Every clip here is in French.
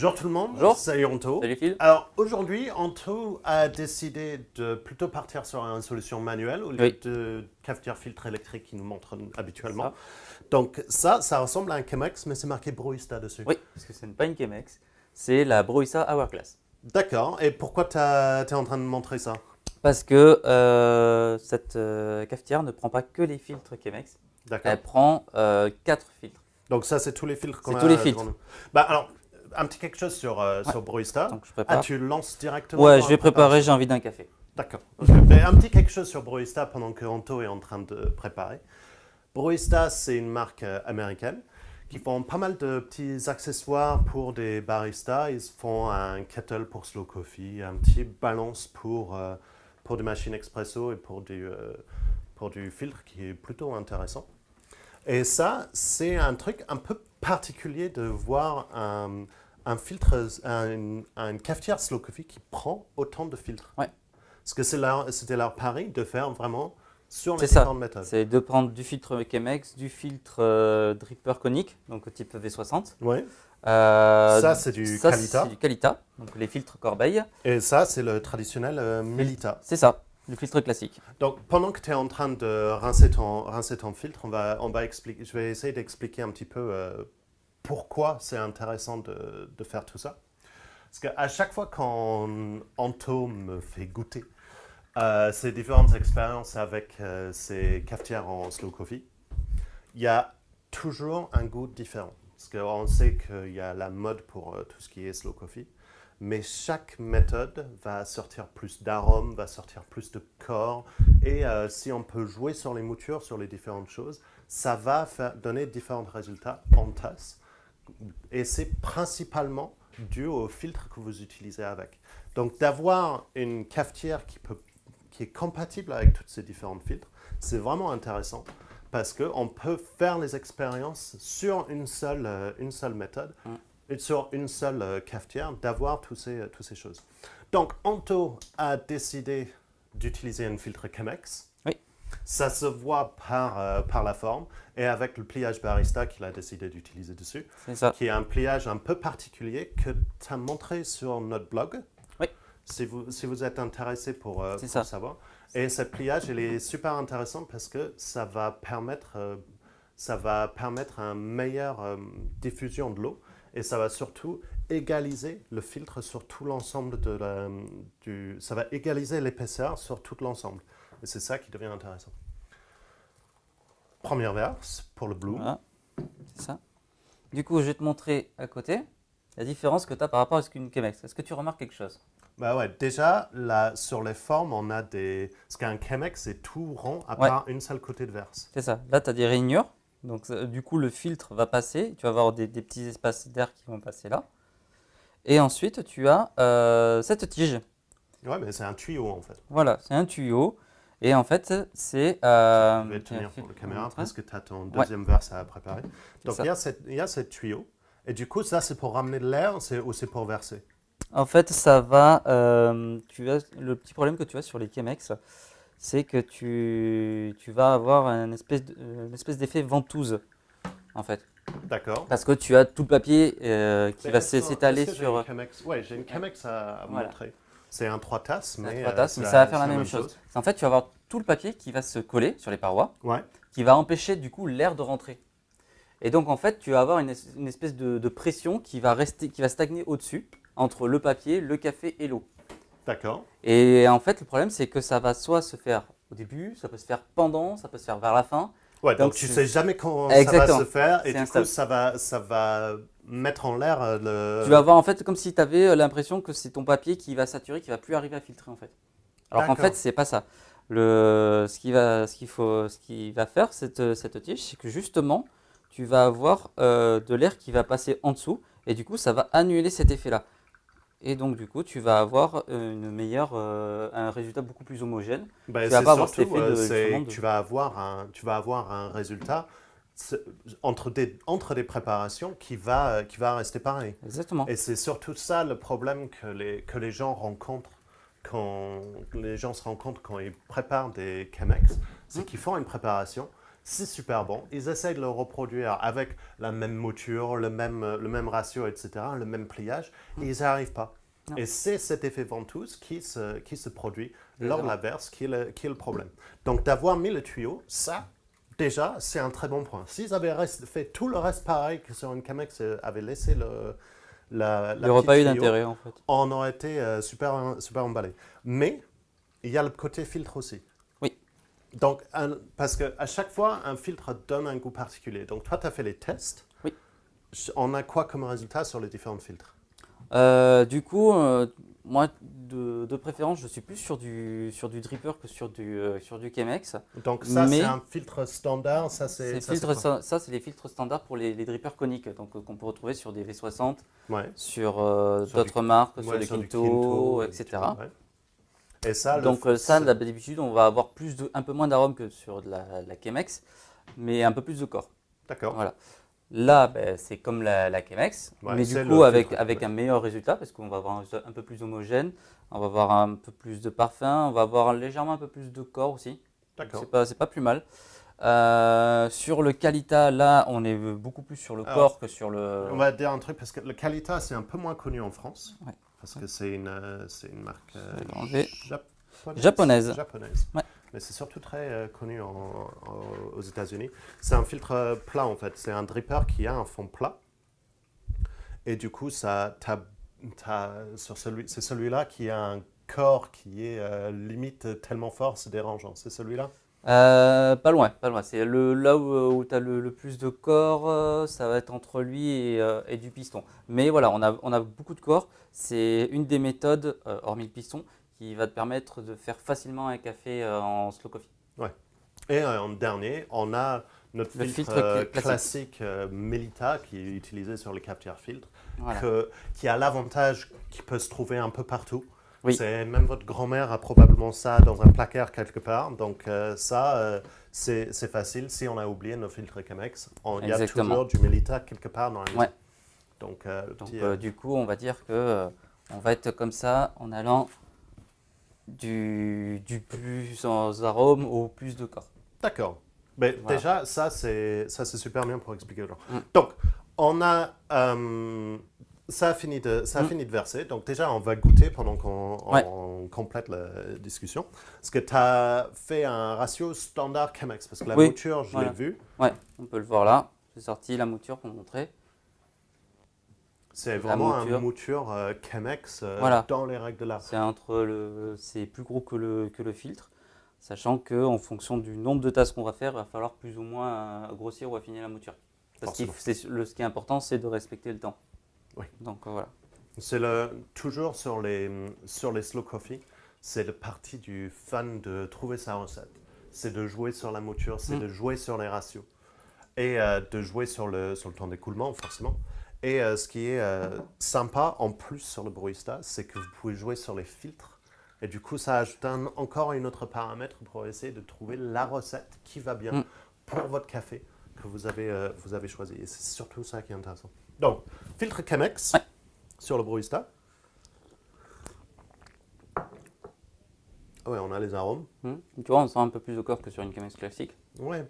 Bonjour tout le monde, Bonjour. salut Anto. Salut Phil. Alors aujourd'hui, Anto a décidé de plutôt partir sur une solution manuelle au lieu Oui. de cafetière filtre électrique qui nous montre habituellement. Ça. Donc ça ressemble à un Chemex, mais c'est marqué Broista dessus. Oui, parce que ce n'est pas une Chemex, c'est la Broista Hourglass. D'accord, et pourquoi tu es en train de montrer ça? Parce que cette cafetière ne prend pas que les filtres Chemex, D'accord. elle prend 4 filtres. Donc ça, c'est tous les filtres qu'on C'est a tous les filtres. devant nous. Bah alors, un petit quelque chose sur Broista. Donc je prépare. Ah, tu lances directement Ouais, dans je vais la préparer, préparation. j'ai envie d'un café. D'accord. Ok. Mais un petit quelque chose sur Broista pendant que Anto est en train de préparer. Broista, c'est une marque américaine qui font pas mal de petits accessoires pour des baristas. Ils font un kettle pour slow coffee, un petit balance pour des machines expresso et pour du filtre qui est plutôt intéressant. Et ça, c'est un truc un peu particulier de voir un filtre, une cafetière slow coffee qui prend autant de filtres. Ouais. Parce que c'était leur pari de faire vraiment sur les C'est ça. différentes méthodes. C'est de prendre du filtre Chemex, du filtre dripper conique, donc type V60. Oui. Ça, Ça, c'est du Kalita. C'est du Kalita, donc les filtres corbeille. Et ça, c'est le traditionnel Melita. C'est ça, le filtre classique. Donc, pendant que tu es en train de rincer ton filtre, on va expliquer, je vais essayer d'expliquer un petit peu pourquoi c'est intéressant de faire tout ça. Parce qu'à chaque fois qu'Anto me fait goûter ces différentes expériences avec ces cafetières en slow coffee, il y a toujours un goût différent. Parce qu'on sait qu'il y a la mode pour tout ce qui est slow coffee, mais chaque méthode va sortir plus d'arômes, va sortir plus de corps, et si on peut jouer sur les moutures, sur les différentes choses, ça va donner différents résultats en tasse. Et c'est principalement dû au filtre que vous utilisez avec. Donc d'avoir une cafetière qui est compatible avec tous ces différents filtres, c'est vraiment intéressant parce qu'on peut faire les expériences sur une seule méthode, et sur une seule cafetière, d'avoir toutes ces choses. Donc Anto a décidé d'utiliser un filtre Chemex. Oui. Ça se voit par la forme et avec le pliage barista qu'il a décidé d'utiliser dessus, C'est ça. qui est un pliage un peu particulier que tu as montré sur notre blog. Oui. Si vous êtes intéressé pour ça. savoir. Et ce pliage, il est super intéressant parce que ça va permettre une meilleure diffusion de l'eau et ça va surtout égaliser le filtre sur tout l'ensemble ça va égaliser l'épaisseur sur tout l'ensemble. Et c'est ça qui devient intéressant. Première verse pour le blue. Voilà, c'est ça. Du coup, je vais te montrer à côté la différence que tu as par rapport à ce qu'une Chemex. Est-ce que tu remarques quelque chose? Bah ouais, déjà, là, sur les formes, on a des... Parce qu'un Chemex, c'est tout rond à Ouais. part une seule côté de verse. C'est ça. Là, tu as des rainures. Donc, du coup, le filtre va passer. Tu vas avoir des petits espaces d'air qui vont passer là. Et ensuite, tu as cette tige. Ouais, mais c'est un tuyau, en fait. Voilà, c'est un tuyau. Et en fait, c'est... Je vais tenir pour la je caméra vais montrer. parce que tu as ton deuxième verse à préparer. Donc, ça. il y a ce tuyau. Et du coup, ça, c'est pour ramener de l'air ou c'est pour verser? En fait, ça va... le petit problème que tu as sur les Chemex, c'est que tu vas avoir une espèce d'effet ventouse, en fait. D'accord. Parce que tu as tout le papier qui Mais va est-ce que s'étaler j'ai une sur... Chemex? Ouais, j'ai une Chemex à Voilà. montrer. C'est un 3 tasses, mais, trois tasses, mais c'est ça va faire c'est la même chose. En fait, tu vas avoir tout le papier qui va se coller sur les parois, Ouais, qui va empêcher du coup l'air de rentrer. Et donc, en fait, tu vas avoir une espèce de pression qui va stagner au-dessus, entre le papier, le café et l'eau. d'accord. Et en fait, le problème, c'est que ça va soit se faire au début, ça peut se faire pendant, ça peut se faire vers la fin. Ouais, donc tu sais jamais quand ça va Exactement. se faire et C'est du coup, instable. ça va mettre en l'air le... Tu vas avoir en fait comme si tu avais l'impression que c'est ton papier qui va saturer, qui va plus arriver à filtrer en fait. Alors qu'en D'accord. fait, c'est pas ça. Ce qui va faire cette tige, c'est que justement, tu vas avoir de l'air qui va passer en dessous et du coup, ça va annuler cet effet-là. Et donc, du coup, tu vas avoir un résultat beaucoup plus homogène. Ben, Tu vas c'est pas avoir cet surtout, effet c'est- justement tu vas avoir un résultat entre des préparations qui va rester pareil. Exactement. Et c'est surtout ça le problème que les gens rencontrent quand les gens se rendent compte quand ils préparent des Chemex, c'est qu'ils font une préparation, c'est super bon. Ils essayent de le reproduire avec la même mouture, le même ratio, etc., le même pliage, et ils n'y arrivent pas. Non. Et c'est cet effet ventouse qui se produit lors de Exactement. la verse qui est le problème. Donc d'avoir mis le tuyau, ça, déjà, c'est un très bon point. S'ils avaient fait tout le reste pareil que sur une Chemex, avaient laissé la Il n'y aurait petite pas eu tuyau, d'intérêt en fait. on aurait été super emballé. Mais il y a le côté filtre aussi. Oui. Donc, parce qu'à chaque fois, un filtre donne un goût particulier. Donc, toi, tu as fait les tests. Oui. On a quoi comme résultat sur les différents filtres? Du coup, moi, de préférence, je suis plus sur du dripper que sur du Chemex. Donc, ça, Mais c'est un filtre standard. Ça, c'est quoi? ça, c'est les filtres standards pour les drippers coniques, donc qu'on peut retrouver sur des V60, Ouais. sur Sur d'autres marques, sur Ouais, les sur du Kinto, et du etc. ouais. Et ça, Donc ça, d'habitude, on va avoir un peu moins d'arôme que sur de la Chemex, mais un peu plus de corps. D'accord. Voilà. Là, ben, c'est comme la Chemex, Ouais, mais c'est du coup le avec filtre, un meilleur résultat, parce qu'on va avoir un résultat un peu plus homogène, on va avoir un peu plus de parfum, on va avoir légèrement un peu plus de corps aussi. D'accord. C'est pas plus mal. Sur le Kalita, là, on est beaucoup plus sur le Alors, corps que sur le. On va dire un truc, parce que le Kalita, c'est un peu moins connu en France. Ouais. Parce que c'est une marque Je vais l'enlever. japonaise. Japonaise. Ouais. Mais c'est surtout très connu aux États-Unis. C'est un filtre plat, en fait. C'est un dripper qui a un fond plat. Et du coup, c'est celui-là qui a un corps qui est limite tellement fort, c'est dérangeant. C'est celui-là? Pas loin, pas loin. C'est là où tu as le plus de corps, ça va être entre lui et du piston. Mais voilà, on a beaucoup de corps. C'est une des méthodes, hormis le piston, qui va te permettre de faire facilement un café en slow coffee. Ouais. Et en dernier, on a notre Le filtre, filtre classique Melita qui est utilisé sur les cafetières filtres, Voilà. qui a l'avantage qu'il peut se trouver un peu partout. Oui. Même votre grand-mère a probablement ça dans un placard quelque part. Donc c'est facile. Si on a oublié nos filtres Chemex, il y a Exactement. toujours du Melita quelque part dans la maison. Ouais. Donc, Du coup, on va dire que on va être comme ça en allant du plus en arôme au plus de corps. D'accord. Mais Voilà. déjà, ça c'est super bien pour expliquer aux gens. Mm. Donc, on a ça a fini de verser. Donc déjà, on va goûter pendant qu'on complète la discussion. Parce que tu as fait un ratio standard Chemex. Parce que la Oui, mouture, je voilà. l'ai vue. Ouais, on peut le voir là. J'ai sorti la mouture pour montrer. C'est La vraiment mouture. un mouture Chemex Voilà. dans les règles de l'art. C'est plus gros que le filtre, sachant que en fonction du nombre de tasses qu'on va faire, il va falloir plus ou moins grossir ou affiner la mouture. Parce que ce qui est important, c'est de respecter le temps. Oui. Donc voilà. C'est toujours sur les slow coffee, c'est le parti du fun de trouver sa recette. C'est de jouer sur la mouture, c'est de jouer sur les ratios et de jouer sur le temps d'écoulement forcément. Et ce qui est sympa en plus sur le Brewista, c'est que vous pouvez jouer sur les filtres. Et du coup, ça ajoute encore un autre paramètre pour essayer de trouver la recette qui va bien pour votre café que vous avez choisi. Et c'est surtout ça qui est intéressant. Donc, filtre Chemex sur le Brewista. Ouais, on a les arômes. Tu vois, on sent un peu plus de corps que sur une Chemex classique. Ouais,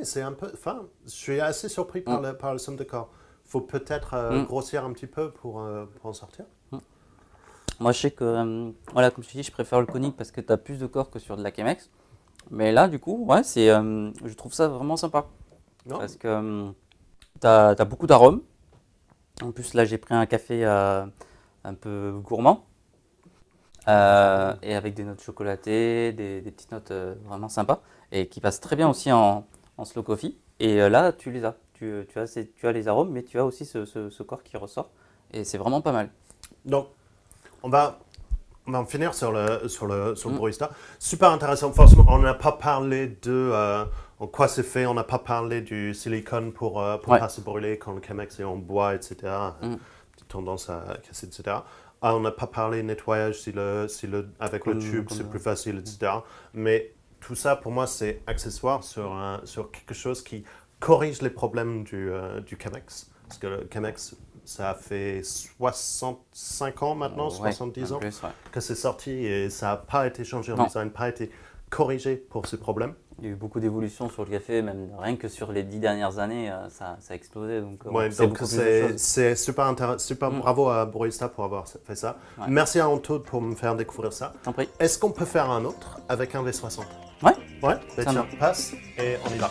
c'est un peu. Enfin, je suis assez surpris par le somme de corps. Faut peut-être grossir un petit peu pour en sortir. Moi, je sais que, voilà, comme je te dis, je préfère le conique parce que tu as plus de corps que sur de la Chemex. Mais là, du coup, ouais, je trouve ça vraiment sympa. Non? Parce que tu as beaucoup d'arômes. En plus, là, j'ai pris un café un peu gourmand. Et avec des notes chocolatées, des petites notes vraiment sympas. Et qui passent très bien aussi en slow coffee. Et là, tu les as. Tu as les arômes, mais tu as aussi ce corps qui ressort. Et c'est vraiment pas mal. Donc, on va en finir sur le Brewista. Super intéressant. Forcément, on n'a pas parlé de en quoi c'est fait. On n'a pas parlé du silicone pour pas se brûler quand le Chemex est en bois, etc. Petite tendance à casser, etc. On n'a pas parlé nettoyage avec le tube, c'est plus facile, etc. Mais tout ça, pour moi, c'est accessoire sur quelque chose qui corrige les problèmes du Chemex. Parce que le Chemex, ça fait 65 ans maintenant, 70 ans, plus, que c'est sorti et ça n'a pas été changé en design, pas été corriger pour ce problème. Il y a eu beaucoup d'évolutions sur le café, même rien que sur les 10 dernières années, ça a explosé. Donc, Ouais, c'est donc beaucoup plus de choses. c'est super intéressant, super bravo à Barista pour avoir fait ça. Ouais. Merci à Anto pour me faire découvrir ça. T'en prie. Est-ce qu'on peut faire un autre avec un V60? Ouais. Ouais, bah Ça tiens, marche. passe et on y va.